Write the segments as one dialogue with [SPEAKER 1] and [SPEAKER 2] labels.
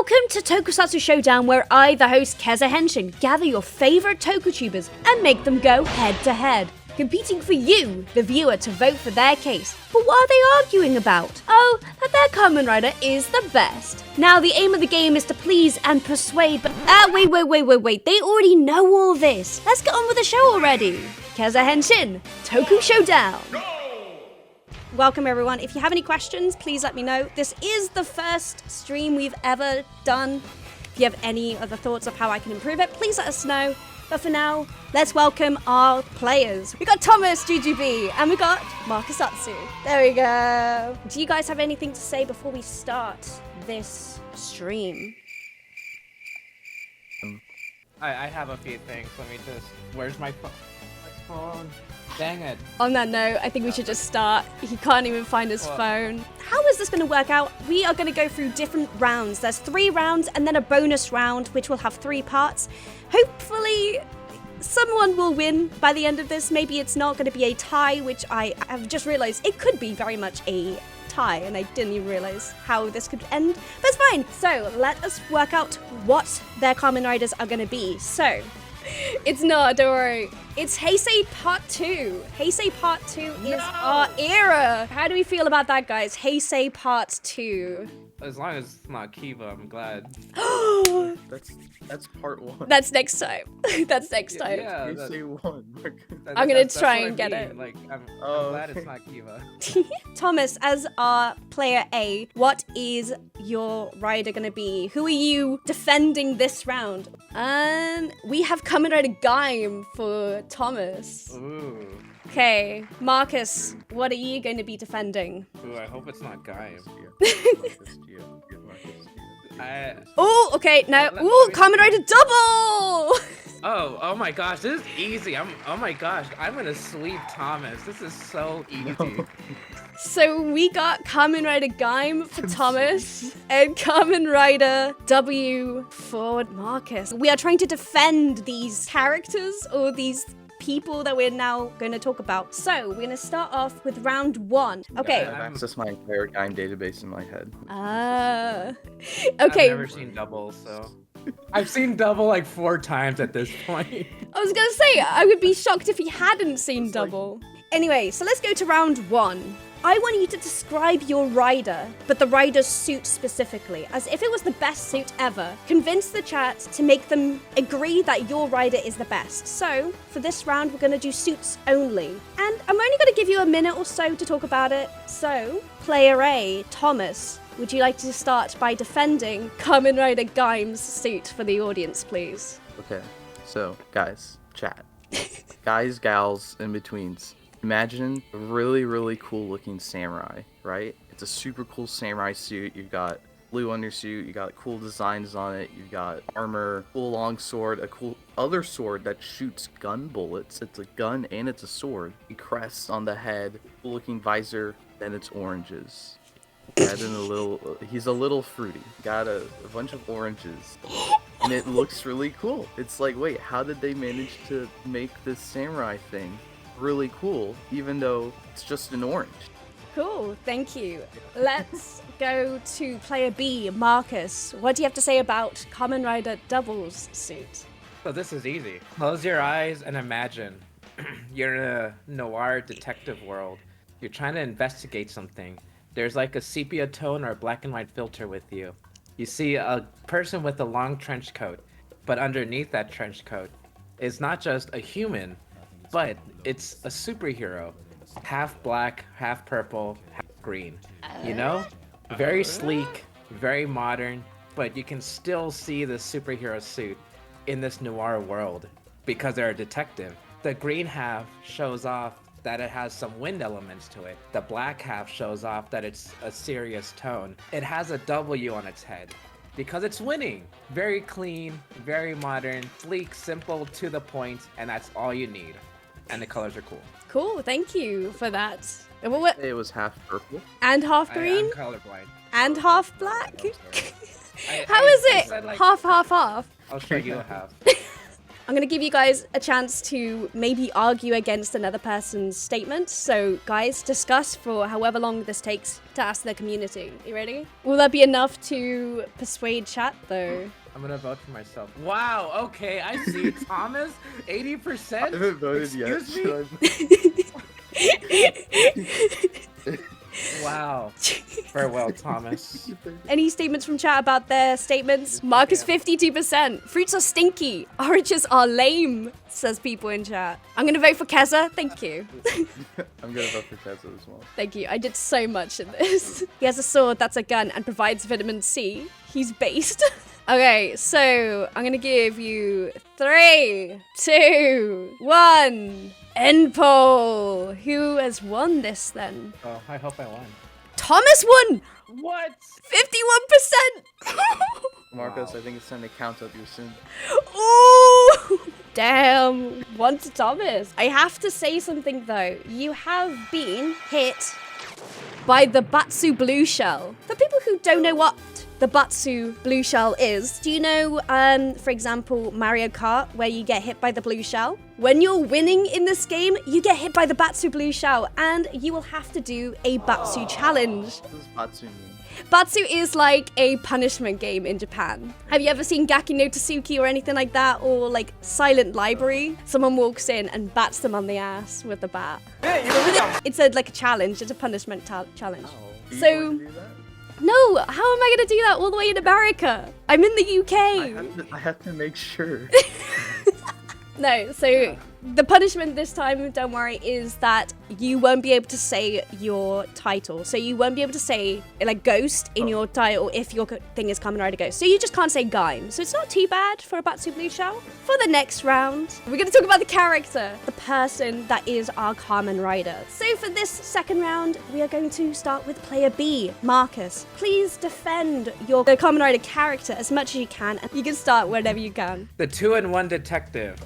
[SPEAKER 1] Welcome to Tokusatsu Showdown, where I, the host Kezza Henshin, gather your favorite tokutubers and make them go head to head, competing for you, the viewer, to vote for their case. But what are they arguing about? Oh, that their Kamen Rider is the best. Now, the aim of the game is to please and persuade, but wait, they already know all this. Let's get on with the show already. Kezza Henshin, Toku Showdown. Welcome everyone. If you have any questions, please let me know. This is the first stream we've ever done. If you have any other thoughts of how I can improve it, please let us know. But for now, let's welcome our players. We got Thomas, GGB, and we got Markusatsu. There we go. Do you guys have anything to say before we start this stream?
[SPEAKER 2] I have a few things. Let me just... Where's my phone? Dang it.
[SPEAKER 1] On that note, I think we should just start. He can't even find his phone. How is this going to work out? We are going to go through different rounds. There's 3 rounds and then a bonus round, which will have 3 parts. Hopefully, someone will win by the end of this. Maybe it's not going to be a tie, which I have just realized it could be very much a tie, and I didn't even realize how this could end. But it's fine. So let us work out what their Kamen Riders are going to be. So... It's not, don't worry. It's Heisei Part 2. Heisei Part 2 is our era. How do we feel about that, guys? Heisei Part 2.
[SPEAKER 2] As long as it's not Kiva, I'm glad.
[SPEAKER 3] That's part 1.
[SPEAKER 1] That's next time. That's next time.
[SPEAKER 2] Yeah,
[SPEAKER 3] Heisei 1.
[SPEAKER 1] I'm gonna try and get it.
[SPEAKER 2] Like, I'm glad it's not Kiva.
[SPEAKER 1] Thomas, as our player A, what is your rider gonna be? Who are you defending this round? We have Kamen Rider Gaim for Thomas.
[SPEAKER 2] Ooh.
[SPEAKER 1] Okay, Marcus, what are you going to be defending?
[SPEAKER 2] Ooh, I hope it's not Gaim.
[SPEAKER 1] Oh, okay, now, ooh, Kamen Rider Double!
[SPEAKER 2] Oh my gosh, this is easy. Oh my gosh, I'm gonna sweep Thomas. This is so easy.
[SPEAKER 1] So we got Kamen Rider Gaim for Thomas and Kamen Rider W for Marcus. We are trying to defend these characters or these people that we're now going to talk about. So we're going to start off with round 1. Okay.
[SPEAKER 3] I've accessed my entire Gaim database in my head.
[SPEAKER 1] Okay.
[SPEAKER 2] I've never seen Double, so... I've seen Double like 4 times at this point.
[SPEAKER 1] I was going to say, I would be shocked if he hadn't seen Double. Anyway, so let's go to round 1. I want you to describe your rider, but the rider's suit specifically, as if it was the best suit ever. Convince the chat to make them agree that your rider is the best. So, for this round, we're going to do suits only. And I'm only going to give you a minute or so to talk about it. So, player A, Thomas, would you like to start by defending Kamen Rider Gaim's suit for the audience, please?
[SPEAKER 3] Okay, so, guys, chat. Guys, gals, in-betweens. Imagine a really, really cool looking samurai, right? It's a super cool samurai suit. You've got blue undersuit, you got cool designs on it, you've got armor, cool long sword, a cool other sword that shoots gun bullets. It's a gun and it's a sword. A crest on the head, cool looking visor, then it's oranges. Add in he's a little fruity. Got a bunch of oranges. And it looks really cool. It's like, wait, how did they manage to make this samurai thing really cool, even though it's just an orange?
[SPEAKER 1] Cool, thank you. Let's go to player B, Marcus. What do you have to say about Kamen Rider Double's suit?
[SPEAKER 2] So this is easy. Close your eyes and imagine you're in a noir detective world. You're trying to investigate something. There's like a sepia tone or a black and white filter with you. You see a person with a long trench coat, but underneath that trench coat is not just a human, but it's a superhero. Half black, half purple, half green. You know? Very sleek, very modern, but you can still see the superhero suit in this noir world because they're a detective. The green half shows off that it has some wind elements to it. The black half shows off that it's a serious tone. It has a W on its head because it's winning. Very clean, very modern, sleek, simple, to the point, and that's all you need. And the colors are cool.
[SPEAKER 1] Cool, thank you for that.
[SPEAKER 3] It was half purple.
[SPEAKER 1] And half green?
[SPEAKER 2] I'm colorblind.
[SPEAKER 1] And half black?
[SPEAKER 2] Oh,
[SPEAKER 1] How is it?
[SPEAKER 2] Like,
[SPEAKER 1] half?
[SPEAKER 2] I'll show you a half.
[SPEAKER 1] I'm going to give you guys a chance to maybe argue against another person's statement. So, guys, discuss for however long this takes to ask the community. You ready? Will that be enough to persuade chat, though?
[SPEAKER 2] I'm gonna vote for myself. Wow, okay, I see. Thomas, 80%?
[SPEAKER 3] I haven't voted
[SPEAKER 2] Excuse
[SPEAKER 3] yet.
[SPEAKER 2] me? Wow. Farewell, Thomas.
[SPEAKER 1] Any statements from chat about their statements? Marcus, 52%. Fruits are stinky. Oranges are lame, says people in chat. I'm going to vote for Kezza. Thank you.
[SPEAKER 3] I'm gonna vote for Kezza as well.
[SPEAKER 1] Thank you. I did so much in this. He has a sword that's a gun and provides vitamin C. He's based. Okay, so I'm gonna give you 3, 2, 1. End poll. Who has won this then?
[SPEAKER 2] Oh, I hope I won.
[SPEAKER 1] Thomas won!
[SPEAKER 2] What?
[SPEAKER 1] 51%!
[SPEAKER 3] Marcos,
[SPEAKER 2] Wow.
[SPEAKER 3] I think it's time to count up your sin.
[SPEAKER 1] Ooh! Damn. One to Thomas. I have to say something though. You have been hit by the Batsu blue shell. For people who don't know what the Batsu blue shell is, do you know, for example, Mario Kart, where you get hit by the blue shell? When you're winning in this game, you get hit by the Batsu blue shell, and you will have to do a Batsu challenge.
[SPEAKER 3] What does Batsu mean?
[SPEAKER 1] Batsu is like a punishment game in Japan. Have you ever seen Gaki no Tsuki or anything like that? Or like Silent Library? Someone walks in and bats them on the ass with a bat. It's like a challenge. It's a punishment challenge.
[SPEAKER 3] Do you
[SPEAKER 1] So,
[SPEAKER 3] want to do that?
[SPEAKER 1] no, how am I going to do that all the way in America? I'm in the UK.
[SPEAKER 3] I have to make sure.
[SPEAKER 1] No, so the punishment this time, don't worry, is that you won't be able to say your title. So you won't be able to say like Ghost in your title if your thing is Kamen Rider Ghost. So you just can't say Gaim. So it's not too bad for a Batsu Blue Shell. For the next round, we're going to talk about the character, the person that is our Kamen Rider. So for this second round, we are going to start with player B, Marcus. Please defend your Kamen Rider character as much as you can, and you can start whenever you can.
[SPEAKER 2] The 2-in-1 detective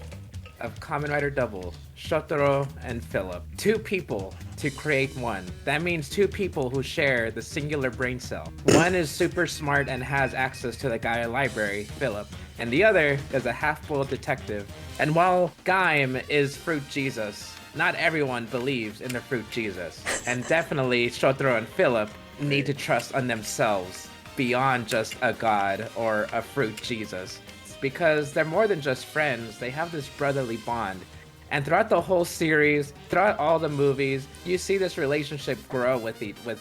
[SPEAKER 2] of Kamen Rider doubles, Shotaro and Philip. 2 people to create one. That means 2 people who share the singular brain cell. One is super smart and has access to the Gaia library, Philip, and the other is a half-boiled detective. And while Gaim is Fruit Jesus, not everyone believes in the Fruit Jesus. And definitely Shotaro and Philip need to trust on themselves beyond just a god or a Fruit Jesus. Because they're more than just friends, they have this brotherly bond. And throughout the whole series, throughout all the movies, you see this relationship grow with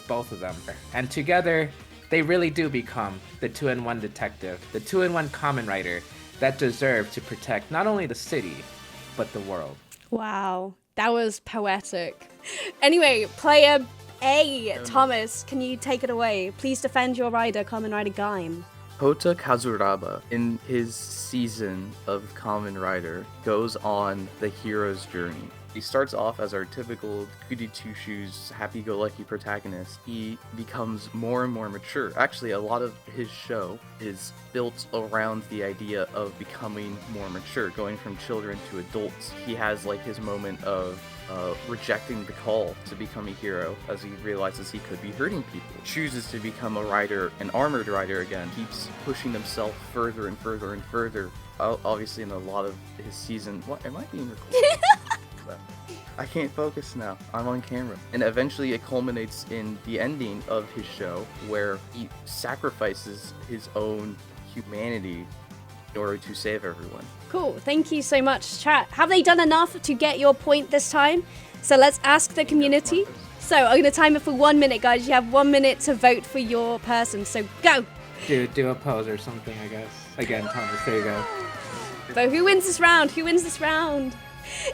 [SPEAKER 2] both of them. And together, they really do become the 2-in-1 detective, the 2-in-1 Kamen Rider that deserve to protect not only the city, but the world.
[SPEAKER 1] Wow, that was poetic. Anyway, player A, Thomas, can you take it away? Please defend your rider, Kamen Rider Gaim.
[SPEAKER 3] Kota Kazuraba, in his season of Kamen Rider, goes on the hero's journey. He starts off as our typical goody two-shoes, happy-go-lucky protagonist. He becomes more and more mature. Actually, a lot of his show is built around the idea of becoming more mature, going from children to adults. He has like his moment of rejecting the call to become a hero as he realizes he could be hurting people. Chooses to become a rider, an armored rider again. Keeps pushing himself further and further and further. Obviously in a lot of his season... What? Am I being recorded? I can't focus now. I'm on camera. And eventually it culminates in the ending of his show where he sacrifices his own humanity in order to save everyone.
[SPEAKER 1] Cool, thank you so much, chat. Have they done enough to get your point this time? So let's ask the community. So I'm going to time it for 1 minute, guys. You have 1 minute to vote for your person, so go!
[SPEAKER 2] Do a pose or something, I guess. Again, Thomas, there you go.
[SPEAKER 1] But who wins this round? Who wins this round?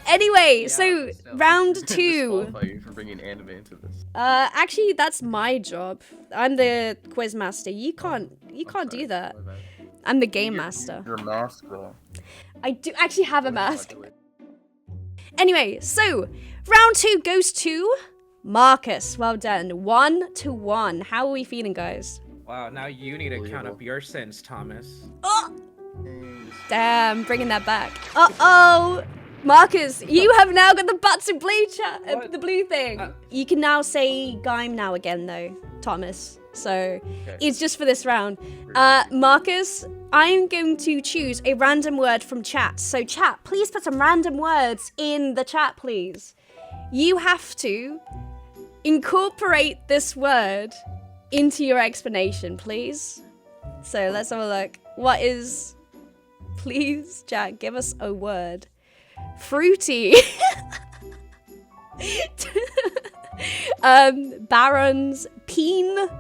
[SPEAKER 1] Anyway, so round 2.
[SPEAKER 3] Disqualify you for bringing anime into this.
[SPEAKER 1] Actually, that's my job. I'm the quiz master. You can't do that. I'm the game master.
[SPEAKER 3] Your mask, though.
[SPEAKER 1] I do actually have a mask. Anyway, so round 2 goes to Marcus. Well done. 1-1. How are we feeling, guys?
[SPEAKER 2] Wow, now you need to count up your sins, Thomas.
[SPEAKER 1] Oh! Damn, bringing that back. Uh-oh! Marcus, you have now got the Batsu blue the blue thing. You can now say Gaim now again, though, Thomas. So, it's just for this round. Marcus, I'm going to choose a random word from chat. So chat, please put some random words in the chat, please. You have to incorporate this word into your explanation, please. So let's have a look. What is... Please, Jack, give us a word. Fruity. Barons. Peen. Do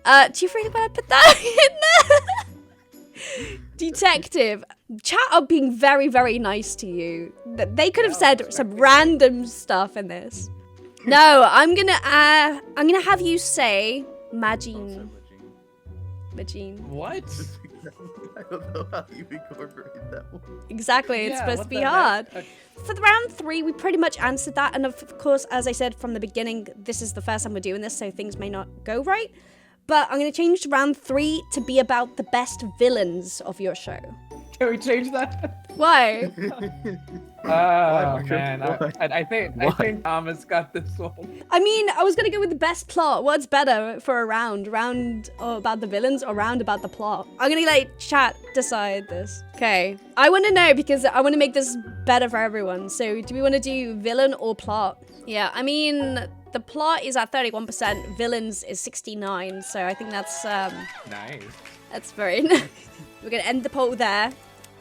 [SPEAKER 1] you really want to put that in there? Detective. Chat are being very, very nice to you. They could have said some random stuff in this. No, I'm gonna have you say Majin. Majin.
[SPEAKER 2] What?
[SPEAKER 3] I don't know how you incorporate that one.
[SPEAKER 1] Exactly, it's supposed to be hard. For the round 3, we pretty much answered that, and of course, as I said from the beginning, this is the first time we're doing this, so things may not go right. But I'm going to change round 3 to be about the best villains of your show.
[SPEAKER 2] Can we change that?
[SPEAKER 1] Why?
[SPEAKER 2] Oh man, I think Thomas got this one.
[SPEAKER 1] I mean, I was gonna go with the best plot. What's better for a round? Round about the villains or round about the plot? I'm gonna let chat decide this. Okay, I want to know because I want to make this better for everyone. So, do we want to do villain or plot? Yeah, I mean, the plot is at 31%. Villains is 69. So I think that's
[SPEAKER 2] nice.
[SPEAKER 1] That's very nice. We're gonna end the poll there.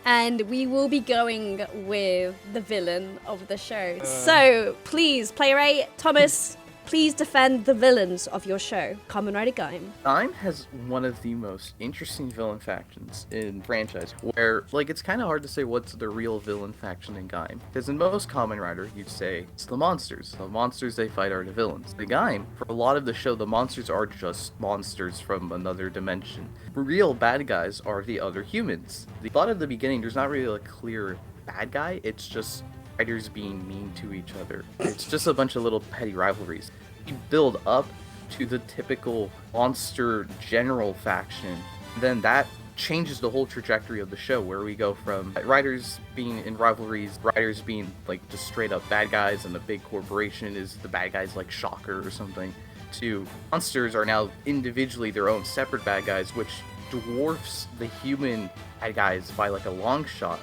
[SPEAKER 1] And we will be going with the villain of the show. So, please, Player 8, Thomas, please defend the villains of your show. Kamen Rider Gaim.
[SPEAKER 3] Gaim has one of the most interesting villain factions in franchise, where, like, it's kind of hard to say what's the real villain faction in Gaim. Because in most Kamen Rider, you'd say it's the monsters. The monsters they fight are the villains. The Gaim, for a lot of the show, the monsters are just monsters from another dimension. Real bad guys are the other humans. The plot at the beginning, there's not really a clear bad guy, it's just fighters being mean to each other. It's just a bunch of little petty rivalries. You build up to the typical monster general faction, then that changes the whole trajectory of the show, where we go from riders being in rivalries, riders being like just straight up bad guys, and the big corporation is the bad guys like Shocker or something, to monsters are now individually their own separate bad guys, which dwarfs the human bad guys by like a long shot.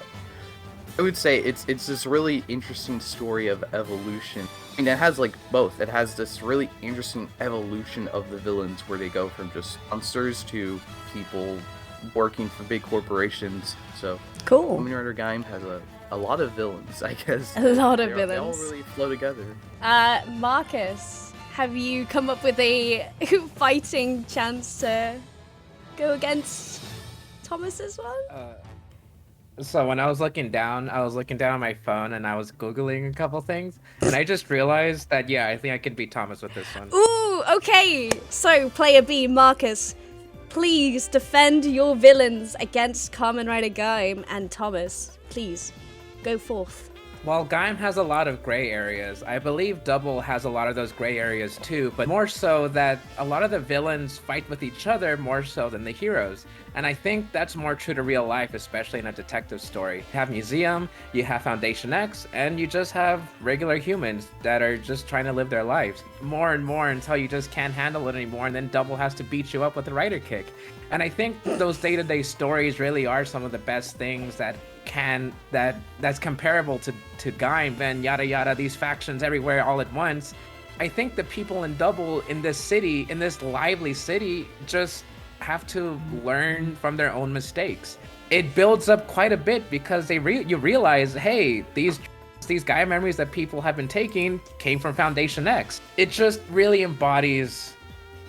[SPEAKER 3] I would say it's this really interesting story of evolution. I mean, it has like both. It has this really interesting evolution of the villains, where they go from just monsters to people working for big corporations. So
[SPEAKER 1] cool.
[SPEAKER 3] Kamen Rider Gaim has a lot of villains, I guess.
[SPEAKER 1] A lot of
[SPEAKER 3] They
[SPEAKER 1] villains.
[SPEAKER 3] all really flow together.
[SPEAKER 1] Marcus, have you come up with a fighting chance to go against Thomas's one?
[SPEAKER 2] So when I was looking down on my phone and I was Googling a couple things, and I just realized that, yeah, I think I could beat Thomas with this one.
[SPEAKER 1] Ooh, okay. So, Player B, Marcus, please defend your villains against Kamen Rider Gaim and Thomas. Please, go forth.
[SPEAKER 2] While Gaim has a lot of gray areas, I believe Double has a lot of those gray areas too, but more so that a lot of the villains fight with each other more so than the heroes. And I think that's more true to real life, especially in a detective story. You have Museum, you have Foundation X, and you just have regular humans that are just trying to live their lives. More and more until you just can't handle it anymore, and then Double has to beat you up with a rider kick. And I think those day-to-day stories really are some of the best things that's comparable to Gaim, and yada yada, these factions everywhere all at once. I think the people in Double in this city, in this lively city, just have to learn from their own mistakes. It builds up quite a bit because you realize, hey, these Gaim memories that people have been taking came from Foundation X. It just really embodies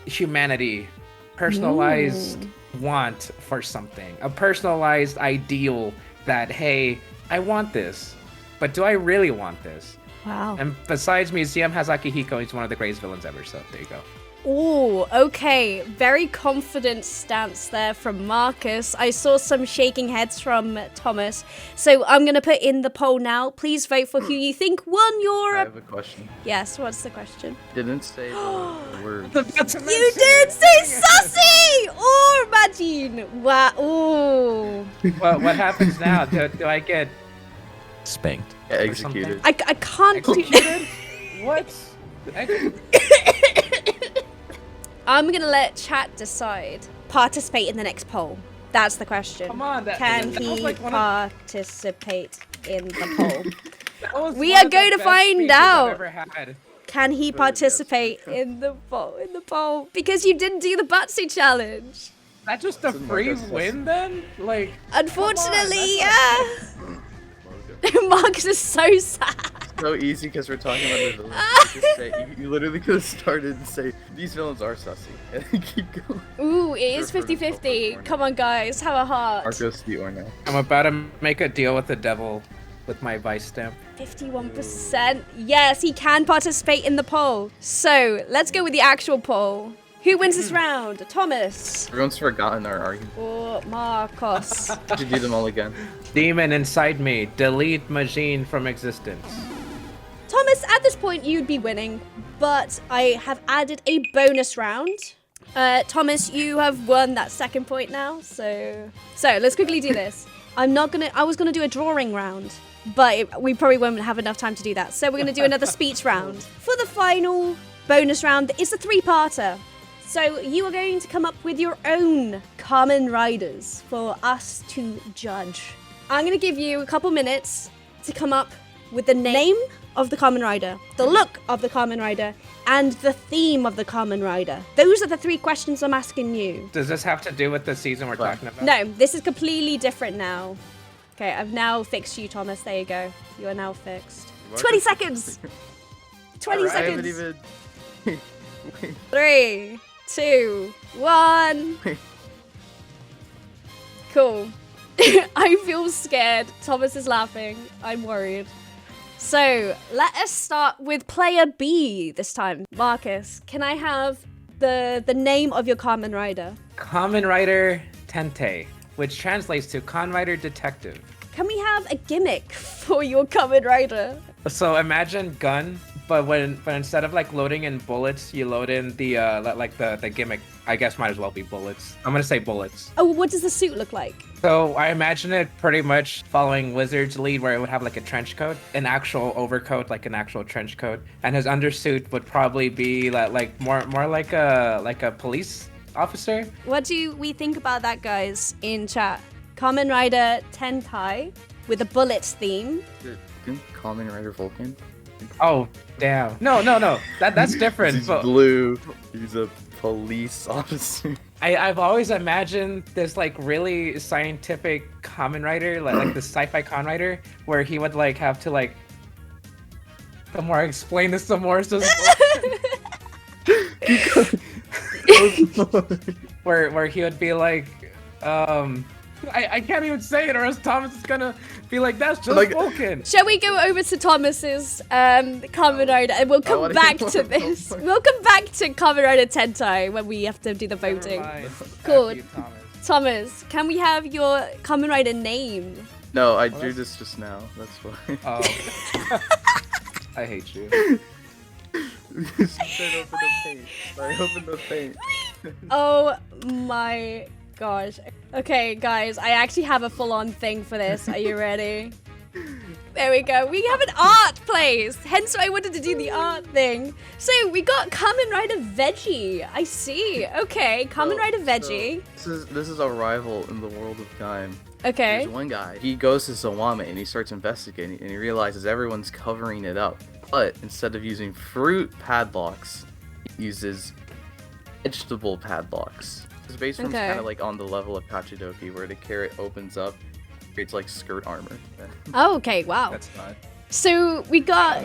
[SPEAKER 2] humanity, personalized want for something, a personalized ideal that, hey, I want this, but do I really want this?
[SPEAKER 1] Wow.
[SPEAKER 2] And besides Museum has Akihiko, he's one of the greatest villains ever, so there you go.
[SPEAKER 1] Ooh, okay. Very confident stance there from Marcus. I saw some shaking heads from Thomas. So I'm going to put in the poll now. Please vote for who you think won your...
[SPEAKER 3] I have a question.
[SPEAKER 1] Yes, what's the question?
[SPEAKER 3] Didn't say the word.
[SPEAKER 1] You did say Sussy! Or Majin! Wow. Ooh.
[SPEAKER 2] Well, what happens now? Do I get
[SPEAKER 4] Spanked.
[SPEAKER 3] Yeah, executed.
[SPEAKER 1] I can't do...
[SPEAKER 2] executed? What? I'm
[SPEAKER 1] going to let chat decide. Participate in the next poll. That's the question.
[SPEAKER 2] Come on,
[SPEAKER 1] Can
[SPEAKER 2] that was
[SPEAKER 1] he
[SPEAKER 2] like one of-
[SPEAKER 1] participate in the poll?
[SPEAKER 2] That was
[SPEAKER 1] We
[SPEAKER 2] one
[SPEAKER 1] are
[SPEAKER 2] of the
[SPEAKER 1] going to
[SPEAKER 2] best
[SPEAKER 1] find
[SPEAKER 2] speeches I've
[SPEAKER 1] out.
[SPEAKER 2] ever had.
[SPEAKER 1] Can he participate in the poll? Because you didn't do the Batsu challenge.
[SPEAKER 2] That's just a free win then? Like,
[SPEAKER 1] Unfortunately,
[SPEAKER 2] that's
[SPEAKER 1] yeah. Marcus is so sad.
[SPEAKER 3] So easy because we're talking about the villains. You just say, you literally could have started and say, these villains are sussy. And then keep going.
[SPEAKER 1] Ooh, it is 50-50. Come on, guys, have a heart.
[SPEAKER 3] Marcos the Orno.
[SPEAKER 2] I'm about to make a deal with the devil with my vice stamp.
[SPEAKER 1] 51%. Yes, he can participate in the poll. So, let's go with the actual poll. Who wins this round? Thomas
[SPEAKER 3] Everyone's forgotten our argument.
[SPEAKER 1] or Marcos?
[SPEAKER 3] Did you do them all again?
[SPEAKER 2] Demon inside me, delete machine from existence.
[SPEAKER 1] Thomas, at this point, you'd be winning, but I have added a bonus round. Thomas, you have won that second point now, so let's quickly do this. I was gonna do a drawing round, but we probably won't have enough time to do that. So we're gonna do another speech round. For the final bonus round, it's a three-parter. So you are going to come up with your own Kamen Riders for us to judge. I'm gonna give you a couple minutes to come up with the name of the Kamen Rider, the look of the Kamen Rider, and the theme of the Kamen Rider. Those are the three questions I'm asking you.
[SPEAKER 2] Does this have to do with the season we're talking about?
[SPEAKER 1] No, this is completely different now. Okay, I've now fixed you, Thomas. There you go. You are now fixed. 20 seconds! 20
[SPEAKER 3] I haven't
[SPEAKER 1] seconds!
[SPEAKER 3] even... Wait.
[SPEAKER 1] 3, 2, 1. Cool. I feel scared. Thomas is laughing. I'm worried. So, let us start with player B this time. Marcus, can I have the name of your Kamen Rider?
[SPEAKER 2] Kamen Rider Tente, which translates to Kamen Rider Detective.
[SPEAKER 1] Can we have a gimmick for your Kamen Rider?
[SPEAKER 2] So imagine gun, but instead of like loading in bullets, you load in the the gimmick. I guess might as well be bullets. I'm gonna say bullets.
[SPEAKER 1] Oh, what does the suit look like?
[SPEAKER 2] So I imagine it pretty much following Wizard's lead, where it would have like a trench coat, an actual overcoat, like an actual trench coat, and his undersuit would probably be like more like a police officer.
[SPEAKER 1] What do we think about that, guys, in chat? Kamen Rider Tentai with a bullets theme.
[SPEAKER 3] Didn't Kamen Rider Vulcan?
[SPEAKER 2] Oh damn! No, that's different.
[SPEAKER 3] He's
[SPEAKER 2] but
[SPEAKER 3] blue. He's a police officer.
[SPEAKER 2] I've always imagined this like really scientific Kamen Rider, like the sci-fi Kamen Rider, where he would like have to like explain this some more. So where he would be like, I can't even say it, or else Thomas is gonna be like, that's just
[SPEAKER 3] Like-
[SPEAKER 2] Vulcan.
[SPEAKER 1] Shall we go over to Thomas's Kamen Rider and we'll come
[SPEAKER 3] wanna
[SPEAKER 1] back
[SPEAKER 3] hear
[SPEAKER 1] to
[SPEAKER 3] more,
[SPEAKER 1] this.
[SPEAKER 3] more.
[SPEAKER 1] We'll come back to Kamen Rider Tentai when we have to do the voting.
[SPEAKER 2] Never mind.
[SPEAKER 1] Cool.
[SPEAKER 2] F you, Thomas.
[SPEAKER 1] Thomas, can we have your Kamen Rider name?
[SPEAKER 3] No, I drew this just now. That's why.
[SPEAKER 2] Oh. I hate you.
[SPEAKER 3] She said open the paint. I opened the paint.
[SPEAKER 1] Oh my gosh. Okay, guys, I actually have a full-on thing for this. Are you ready? There we go. We have an art place. Hence why I wanted to do the art thing. So we got Kamen Rider Veggie. I see. Okay, Kamen Rider Veggie.
[SPEAKER 3] This is a rival in the world of time.
[SPEAKER 1] Okay.
[SPEAKER 3] There's one guy. He goes to Sawame and he starts investigating and he realizes everyone's covering it up. But instead of using fruit padlocks, he uses vegetable padlocks. His base room's
[SPEAKER 1] Okay.
[SPEAKER 3] kind of like on the level of Kachidoki, where the carrot opens up, creates like skirt armor.
[SPEAKER 1] Oh, okay. Wow.
[SPEAKER 2] That's not.
[SPEAKER 1] So we got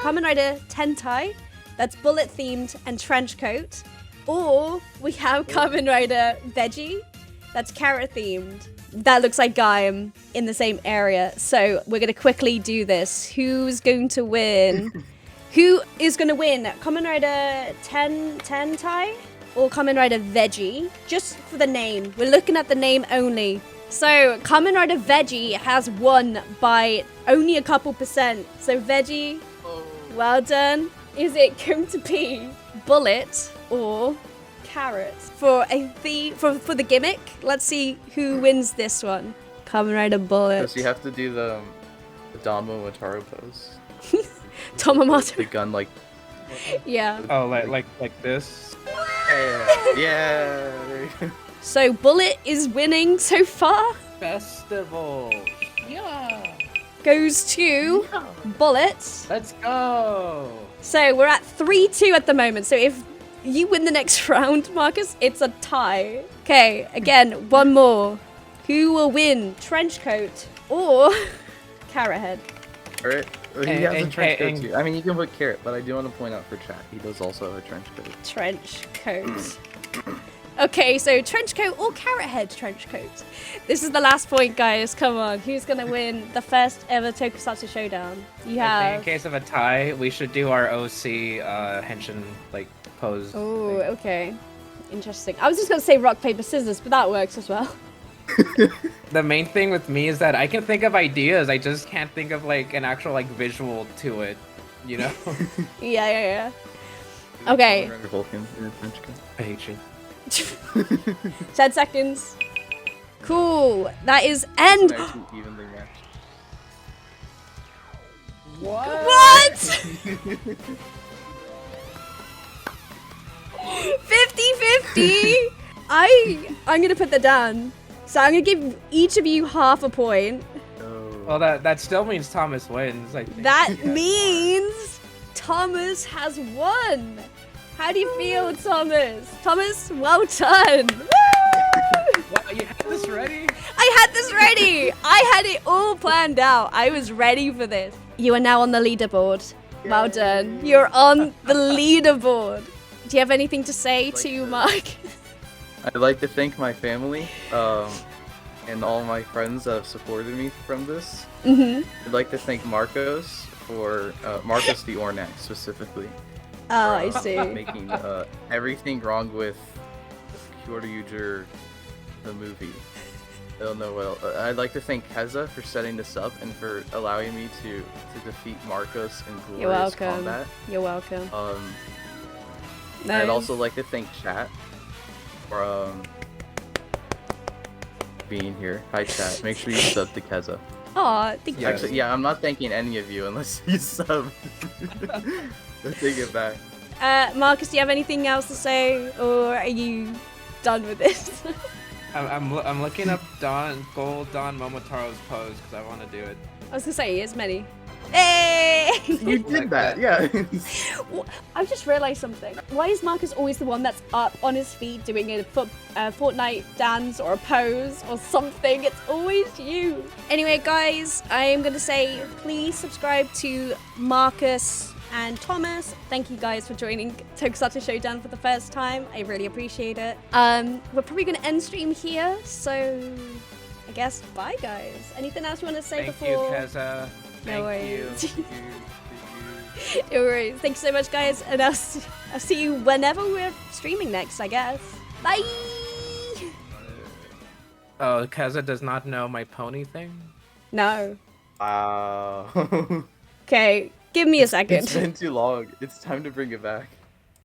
[SPEAKER 1] Kamen Rider Tentai, that's bullet themed and trench coat, or we have Kamen Rider Veggie, that's carrot themed. That looks like I'm in the same area. So we're gonna quickly do this. Who's going to win? Who is gonna win? Kamen Rider Tentai or Kamen Rider Veggie? Just for the name. We're looking at the name only. So, Kamen Rider Veggie has won by only a couple percent. So, Veggie, well done. Is it going to be bullet or carrot? For for the gimmick, let's see who wins this one. Kamen Rider Bullet.
[SPEAKER 3] Because you have to do the Damo Wataru pose.
[SPEAKER 1] Tomomoto.
[SPEAKER 3] The gun like,
[SPEAKER 1] Yeah.
[SPEAKER 2] Oh, like this.
[SPEAKER 3] yeah, there you go.
[SPEAKER 1] So Bullet is winning so far.
[SPEAKER 2] Festival. Yeah.
[SPEAKER 1] Goes to Bullet.
[SPEAKER 2] Let's go.
[SPEAKER 1] So we're at 3-2 at the moment. So if you win the next round, Marcus, it's a tie. Okay, again, one more. Who will win? Trenchcoat or Carrot Head?
[SPEAKER 3] Carrot? He has a trench coat
[SPEAKER 2] and-
[SPEAKER 3] too. I mean, you can put Carrot, but I do want to point out for chat, he does also have a trench coat.
[SPEAKER 1] Trench coat. Okay, so trench coat or Carrot Head trench coat. This is the last point, guys. Come on, who's gonna win the first ever Tokusatsu Showdown? You
[SPEAKER 2] I think
[SPEAKER 1] have.
[SPEAKER 2] in case of a tie, we should do our OC Henshin like pose.
[SPEAKER 1] Oh,
[SPEAKER 2] thing.
[SPEAKER 1] okay. Interesting. I was just gonna say rock paper scissors, but that works as well.
[SPEAKER 2] The main thing with me is that I can think of ideas, I just can't think of like an actual like visual to it, you know?
[SPEAKER 1] Yeah. Okay.
[SPEAKER 3] Vulcan in a trench coat.
[SPEAKER 2] I hate you.
[SPEAKER 1] 10 seconds. Cool. That is end.
[SPEAKER 3] They're too evenly matched.
[SPEAKER 1] What? 50-50. I'm gonna put that down. So I'm gonna give each of you half a point.
[SPEAKER 2] Well, that still means Thomas wins, I think.
[SPEAKER 1] That
[SPEAKER 2] Yeah.
[SPEAKER 1] means Thomas has won. How do you feel, Thomas? Thomas, well done. Woo!
[SPEAKER 2] Wow, you had this ready?
[SPEAKER 1] I had this ready. I had it all planned out. I was ready for this. You are now on the leaderboard. Well done. You're on the leaderboard. Do you have anything to say to Mark?
[SPEAKER 3] I'd like to thank my family, and all my friends that have supported me from this.
[SPEAKER 1] Mm-hmm.
[SPEAKER 3] I'd like to thank Marcos for, Marcos the Ornac specifically.
[SPEAKER 1] Oh, I
[SPEAKER 3] for,
[SPEAKER 1] see.
[SPEAKER 3] making everything wrong with Kyoryuger, the movie. I don't know what else. I'd like to thank Kezza for setting this up and for allowing me to defeat Marcos in glorious
[SPEAKER 1] You're welcome.
[SPEAKER 3] combat.
[SPEAKER 1] You're welcome.
[SPEAKER 3] I'd also like to thank chat for being here. Hi chat. Make sure you sub to Kezza.
[SPEAKER 1] Aw, thank you.
[SPEAKER 3] Actually, yeah, I'm not thanking any of you unless you sub. Let's take it back.
[SPEAKER 1] Marcus, do you have anything else to say, or are you done with this?
[SPEAKER 2] I'm looking up Gold Don Momotaro's pose because I want to do it.
[SPEAKER 1] I was gonna say, as many. Hey!
[SPEAKER 3] You did that, yeah.
[SPEAKER 1] I've just realized something. Why is Marcus always the one that's up on his feet doing a Fortnite dance or a pose or something? It's always you. Anyway, guys, I am going to say please subscribe to Marcus and Thomas. Thank you guys for joining Tokusatsu Showdown for the first time. I really appreciate it. We're probably going to end stream here, so I guess bye, guys. Anything else you want to say
[SPEAKER 2] Thank
[SPEAKER 1] before?
[SPEAKER 2] you, Kezza.
[SPEAKER 1] No
[SPEAKER 2] Thank
[SPEAKER 1] worries.
[SPEAKER 2] you.
[SPEAKER 1] No worries. Thanks so much, guys, and I'll see you whenever we're streaming next, I guess. Bye!
[SPEAKER 2] Oh, Kezza does not know my pony thing?
[SPEAKER 1] No.
[SPEAKER 3] Wow.
[SPEAKER 1] Okay, give me a second.
[SPEAKER 3] It's been too long. It's time to bring it back.